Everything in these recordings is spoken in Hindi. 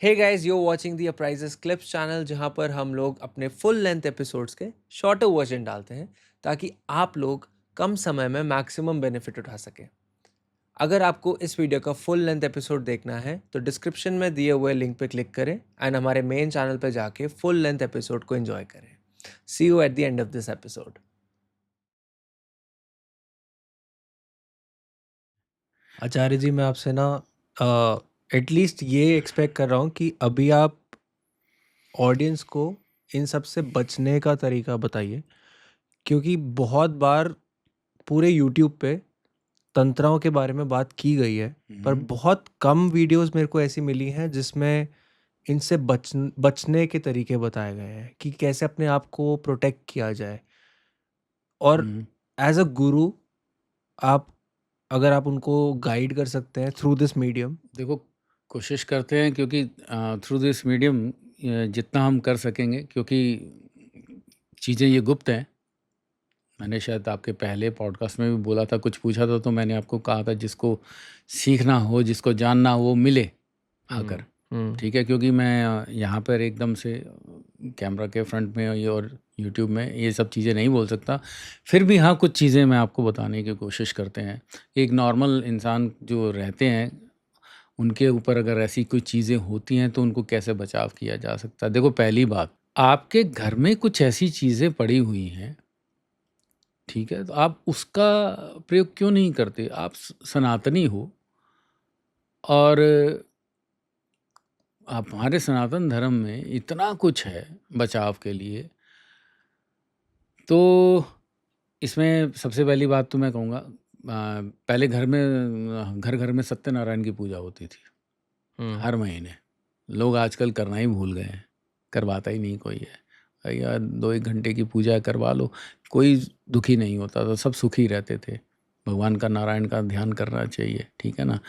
Hey guys, you watching the apprises clips channel, जहां पर हम लोग अपने फुल लेंथ एपिसोड्स के शॉर्टर वर्जन डालते हैं ताकि आप लोग कम समय में मैक्सिमम बेनिफिट उठा सकें। अगर आपको इस वीडियो का फुल लेंथ एपिसोड देखना है तो डिस्क्रिप्शन में दिए हुए लिंक पे क्लिक करें एंड हमारे मेन चैनल पे जाके फुल लेंथ एपिसोड को एंजॉय करें। See you at the end of this episode. Acharya ji, मैं आपसे ना एटलीस्ट ये एक्सपेक्ट कर रहा हूँ कि अभी आप ऑडियंस को इन सब से बचने का तरीका बताइए, क्योंकि बहुत बार पूरे यूट्यूब पे तंत्राओं के बारे में बात की गई है, पर बहुत कम वीडियोस मेरे को ऐसी मिली हैं जिसमें इनसे बचने के तरीके बताए गए हैं कि कैसे अपने आप को प्रोटेक्ट किया जाए। और एज अ गुरु, आप अगर आप उनको गाइड कर सकते हैं थ्रू दिस मीडियम। देखो, कोशिश करते हैं क्योंकि थ्रू दिस मीडियम जितना हम कर सकेंगे, क्योंकि चीज़ें ये गुप्त हैं। मैंने शायद आपके पहले पॉडकास्ट में भी बोला था, कुछ पूछा था तो मैंने आपको कहा था जिसको सीखना हो, जिसको जानना हो वो मिले आकर। ठीक है, क्योंकि मैं यहाँ पर एकदम से कैमरा के फ्रंट में और यूट्यूब में ये सब चीज़ें नहीं बोल सकता। फिर भी हाँ, कुछ चीज़ें मैं आपको बताने की कोशिश करते हैं। एक नॉर्मल इंसान जो रहते हैं, उनके ऊपर अगर ऐसी कोई चीज़ें होती हैं तो उनको कैसे बचाव किया जा सकता है। देखो, पहली बात, आपके घर में कुछ ऐसी चीज़ें पड़ी हुई हैं, ठीक है, तो आप उसका प्रयोग क्यों नहीं करते? आप सनातनी हो और आप, हमारे सनातन धर्म में इतना कुछ है बचाव के लिए। तो इसमें सबसे पहली बात तो मैं कहूँगा, पहले घर घर में सत्यनारायण की पूजा होती थी हर महीने। लोग आजकल करना ही भूल गए हैं, करवाता ही नहीं कोई है। भैया 2-1 घंटे की पूजा करवा लो, कोई दुखी नहीं होता था, सब सुखी रहते थे। भगवान का, नारायण का ध्यान करना चाहिए, ठीक है ना।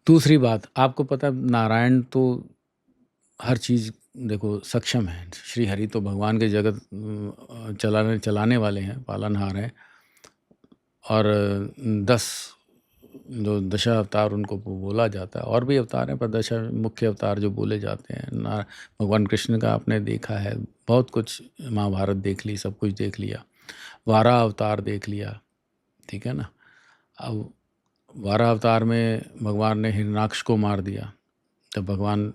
दूसरी बात, आपको पता है नारायण तो हर चीज़, देखो, सक्षम है। श्री हरि तो भगवान के जगत चलाने वाले हैं, पालनहार हैं। और 10 जो दशा अवतार उनको बोला जाता है, और भी अवतार हैं पर दशा मुख्य अवतार जो बोले जाते हैं ना। भगवान कृष्ण का आपने देखा है, बहुत कुछ, महाभारत देख ली, सब कुछ देख लिया, वाराह अवतार देख लिया, ठीक है ना। अब वाराह अवतार में भगवान ने हिरणाक्ष को मार दिया। जब भगवान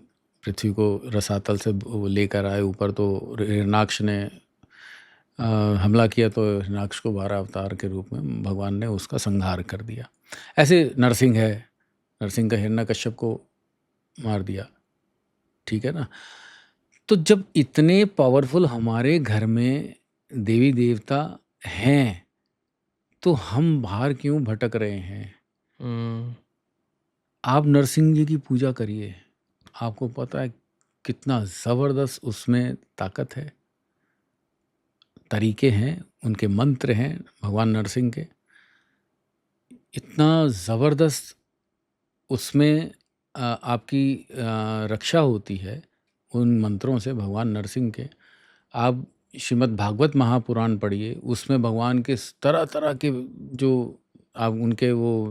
पृथ्वी को रसातल से वो लेकर आए ऊपर, तो हिरणाक्ष ने हमला किया, तो हिरणाक्ष को वाराह अवतार के रूप में भगवान ने उसका संहार कर दिया। ऐसे नरसिंह है, नरसिंह का हिरण्यकश्यप को मार दिया, ठीक है ना। तो जब इतने पावरफुल हमारे घर में देवी देवता हैं, तो हम बाहर क्यों भटक रहे हैं? आप नरसिंह जी की पूजा करिए, आपको पता है कितना ज़बरदस्त उसमें ताकत है, तरीके हैं, उनके मंत्र हैं भगवान नरसिंह के, इतना ज़बरदस्त उसमें आपकी रक्षा होती है उन मंत्रों से, भगवान नरसिंह के। आप श्रीमद् भागवत महापुराण पढ़िए, उसमें भगवान के तरह तरह के जो आप उनके वो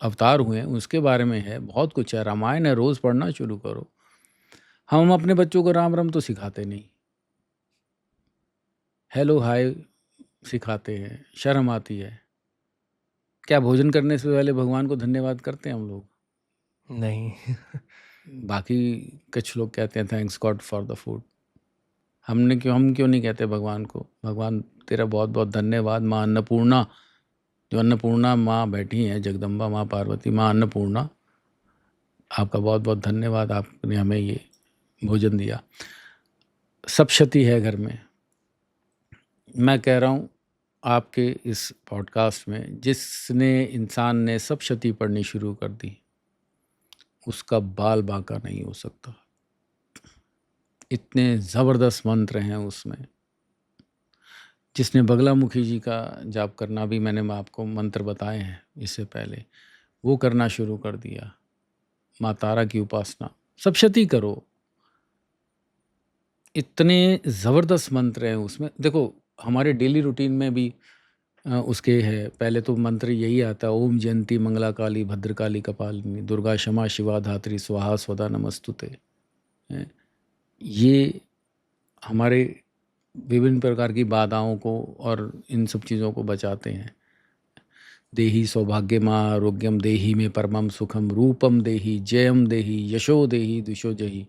अवतार हुए हैं उसके बारे में है, बहुत कुछ है। रामायण है, रोज़ पढ़ना शुरू करो। हम अपने बच्चों को राम राम तो सिखाते नहीं, हेलो हाय सिखाते हैं, शर्म आती है। क्या भोजन करने से पहले भगवान को धन्यवाद करते हैं हम लोग? नहीं। बाकी कुछ लोग कहते हैं thanks God for the food. हम क्यों नहीं कहते भगवान को, भगवान तेरा बहुत बहुत धन्यवाद। माँ अन्नपूर्णा, जो अन्नपूर्णा माँ बैठी हैं, जगदम्बा माँ पार्वती, माँ अन्नपूर्णा, आपका बहुत बहुत धन्यवाद, आपने हमें ये भोजन दिया। सप्तशती है घर में। मैं कह रहा हूँ, आपके इस पॉडकास्ट में जिसने इंसान ने सप्तशती पढ़नी शुरू कर दी, उसका बाल बांका नहीं हो सकता। इतने ज़बरदस्त मंत्र हैं उसमें। जिसने बगलामुखी जी का जाप करना, भी मैंने आपको मंत्र बताए हैं इससे पहले, वो करना शुरू कर दिया। माँ तारा की उपासना, सप्तशती करो, इतने ज़बरदस्त मंत्र हैं उसमें। देखो, हमारे डेली रूटीन में भी उसके है। पहले तो मंत्र यही आता है, ओम जयंती मंगला काली भद्रकाली कपालिनी दुर्गा क्षमा शिवा धात्री स्वाहा स्वदा नमस्तुते। हैं। ये हमारे विभिन्न प्रकार की बाधाओं को और इन सब चीज़ों को बचाते हैं। देहि सौभाग्यम आरोग्यम देहि में परमम सुखम रूपम देहि जयम देहि यशो देहि दिशो जहि।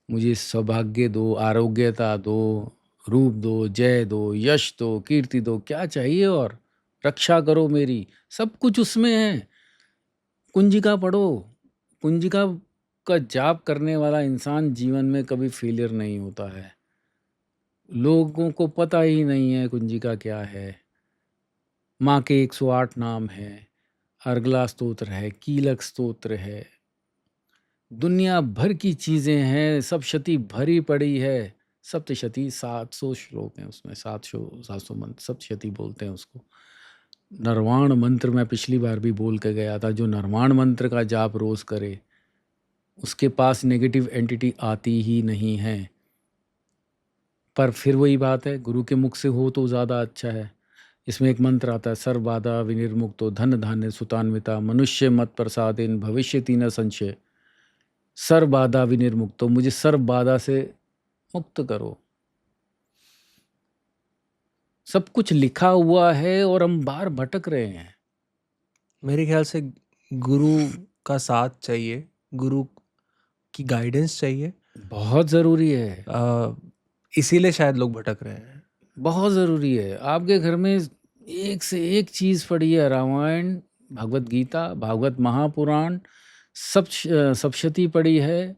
मुझे सौभाग्य दो, आरोग्यता दो, रूप दो, जय दो, यश दो, कीर्ति दो, क्या चाहिए और रक्षा करो मेरी, सब कुछ उसमें है। कुंजिका पढ़ो, कुंजिका का जाप करने वाला इंसान जीवन में कभी फेलियर नहीं होता है। लोगों को पता ही नहीं है कुंजिका क्या है। माँ के 108 नाम है, अर्गला स्तोत्र है, कीलक स्तोत्र है, दुनिया भर की चीज़ें हैं, सब शती भरी पड़ी है। सप्तशती 700 श्लोक हैं उसमें, 700 मंत्र सप्तशती बोलते हैं उसको। नरवाण मंत्र मैं पिछली बार भी बोल के गया था, जो नरवाण मंत्र का जाप रोज करे उसके पास नेगेटिव एंटिटी आती ही नहीं है। पर फिर वही बात है, गुरु के मुख से हो तो ज़्यादा अच्छा है। इसमें एक मंत्र आता है, सर्व बाधा विनिर्मुक्तो धन धान्य सुतान्विता मनुष्य मत प्रसादेन भविष्यति न संशय। सर्व बाधा विनिर्मुक्तो, मुझे सर्व बाधा से मुक्त करो। सब कुछ लिखा हुआ है और हम बाहर भटक रहे हैं। मेरे ख्याल से गुरु का साथ चाहिए, गुरु की गाइडेंस चाहिए, बहुत ज़रूरी है, इसीलिए शायद लोग भटक रहे हैं। बहुत ज़रूरी है। आपके घर में एक से एक चीज़ पड़ी है, रामायण, भगवत गीता, भागवत महापुराण, सप्तशती पड़ी है।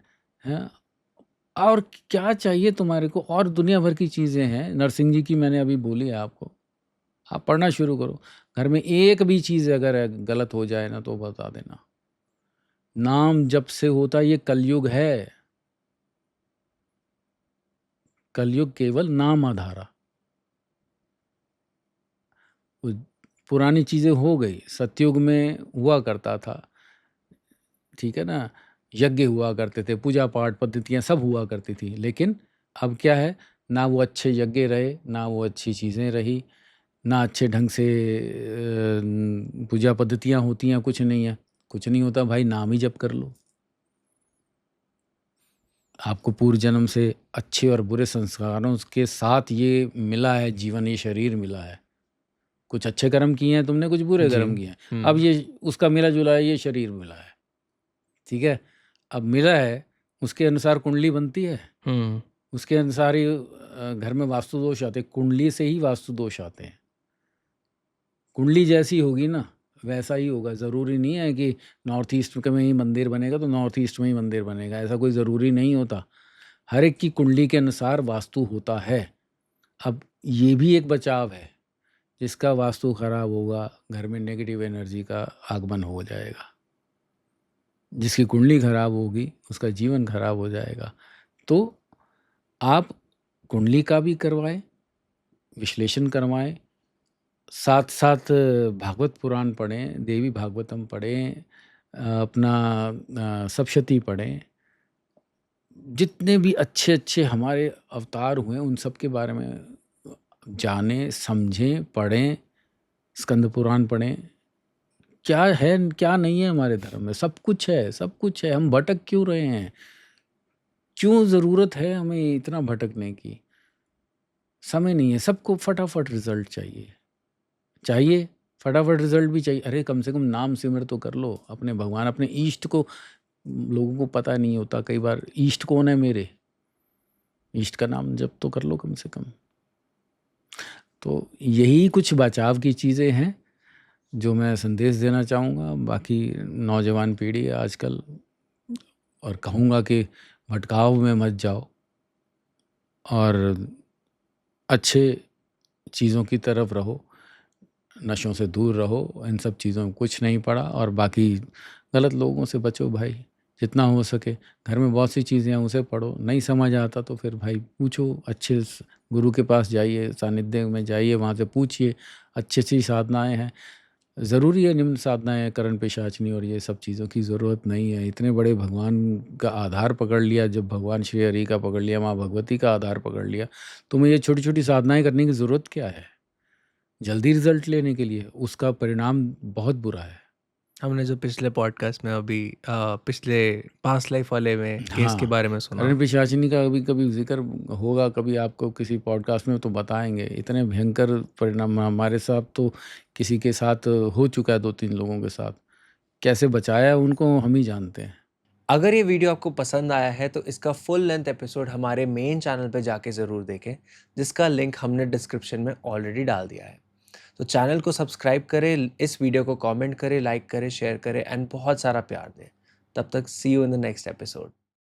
और क्या चाहिए तुम्हारे को, और दुनिया भर की चीज़ें हैं। नरसिंह जी की मैंने अभी बोली है आपको, आप पढ़ना शुरू करो। घर में एक भी चीज़ अगर गलत हो जाए ना तो बता देना। नाम जब से होता, ये कलयुग है, कलयुग केवल नाम आधारा। पुरानी चीज़ें हो गई, सतयुग में हुआ करता था, ठीक है ना, यज्ञ हुआ करते थे, पूजा पाठ पद्धतियाँ सब हुआ करती थी। लेकिन अब क्या है, ना वो अच्छे यज्ञ रहे, ना वो अच्छी चीज़ें रही, ना अच्छे ढंग से पूजा पद्धतियाँ होती हैं, कुछ नहीं है। कुछ नहीं होता भाई, नाम ही जप कर लो। आपको पूर्व जन्म से अच्छे और बुरे संस्कारों के साथ ये मिला है जीवन, ये शरीर मिला है। कुछ अच्छे कर्म किए हैं तुमने, कुछ बुरे कर्म किए हैं। अब ये उसका मिला जुला है, ये शरीर मिला है, ठीक है। अब मिला है, उसके अनुसार कुंडली बनती है, उसके अनुसार ही घर में वास्तु दोष आते हैं। कुंडली से ही वास्तु दोष आते हैं। कुंडली जैसी होगी ना वैसा ही होगा। ज़रूरी नहीं है कि नॉर्थ ईस्ट में ही मंदिर बनेगा तो नॉर्थ ईस्ट में ही मंदिर बनेगा, ऐसा कोई ज़रूरी नहीं होता। हर एक की कुंडली के अनुसार वास्तु होता है। अब ये भी एक बचाव है, जिसका वास्तु खराब होगा घर में नेगेटिव एनर्जी का आगमन हो जाएगा। जिसकी कुंडली खराब होगी उसका जीवन खराब हो जाएगा। तो आप कुंडली का भी करवाएं, विश्लेषण करवाएं, साथ साथ भागवत पुराण पढ़ें, देवी भागवतम पढ़ें, अपना सप्तशती पढ़ें। जितने भी अच्छे अच्छे हमारे अवतार हुए उन सब के बारे में जानें, समझें, पढ़ें, स्कंद पुराण पढ़ें। क्या है क्या नहीं है हमारे धर्म में, सब कुछ है, सब कुछ है। हम भटक क्यों रहे हैं, क्यों ज़रूरत है हमें इतना भटकने की? समय नहीं है, सबको फटाफट रिजल्ट चाहिए, फटाफट रिजल्ट भी चाहिए। अरे कम से कम नाम सिमर तो कर लो अपने भगवान, अपने ईष्ट को। लोगों को पता नहीं होता कई बार, ईष्ट कौन है मेरे, ईष्ट का नाम जप तो कर लो कम से कम। तो यही कुछ बचाव की चीज़ें हैं जो मैं संदेश देना चाहूँगा। बाकी नौजवान पीढ़ी आजकल, और कहूँगा कि भटकाव में मत जाओ और अच्छे चीज़ों की तरफ रहो, नशों से दूर रहो। इन सब चीज़ों में कुछ नहीं पड़ा, और बाकी गलत लोगों से बचो भाई जितना हो सके। घर में बहुत सी चीज़ें हैं, उसे पढ़ो। नहीं समझ आता तो फिर भाई पूछो, अच्छे गुरु के पास जाइए, सानिध्य में जाइए, वहाँ से पूछिए। अच्छी अच्छी साधनाएँ हैं, ज़रूरी है निम्न साधनाएँ, करण पेशाचनी और ये सब चीज़ों की ज़रूरत नहीं है। इतने बड़े भगवान का आधार पकड़ लिया, जब भगवान श्री हरि का पकड़ लिया, माँ भगवती का आधार पकड़ लिया, तो मुझे छोटी छोटी साधनाएँ करने की ज़रूरत क्या है? जल्दी रिजल्ट लेने के लिए, उसका परिणाम बहुत बुरा है। हमने जो पिछले पॉडकास्ट में अभी पिछले पास्ट लाइफ वाले में केस के हाँ, बारे में सुना। करण पिशाचिनी का कभी कभी जिक्र होगा, कभी आपको किसी पॉडकास्ट में तो बताएंगे। इतने भयंकर परिणाम हमारे साथ तो किसी के साथ हो चुका है, 2-3 लोगों के साथ। कैसे बचाया है उनको हम ही जानते हैं। अगर ये वीडियो आपको पसंद आया है तो इसका फुल लेंथ एपिसोड हमारे मेन चैनल पे जाके ज़रूर देखें, जिसका लिंक हमने डिस्क्रिप्शन में ऑलरेडी डाल दिया है। तो चैनल को सब्सक्राइब करें, इस वीडियो को कमेंट करें, लाइक करें, शेयर करें एंड बहुत सारा प्यार दें। तब तक see you in the next episode.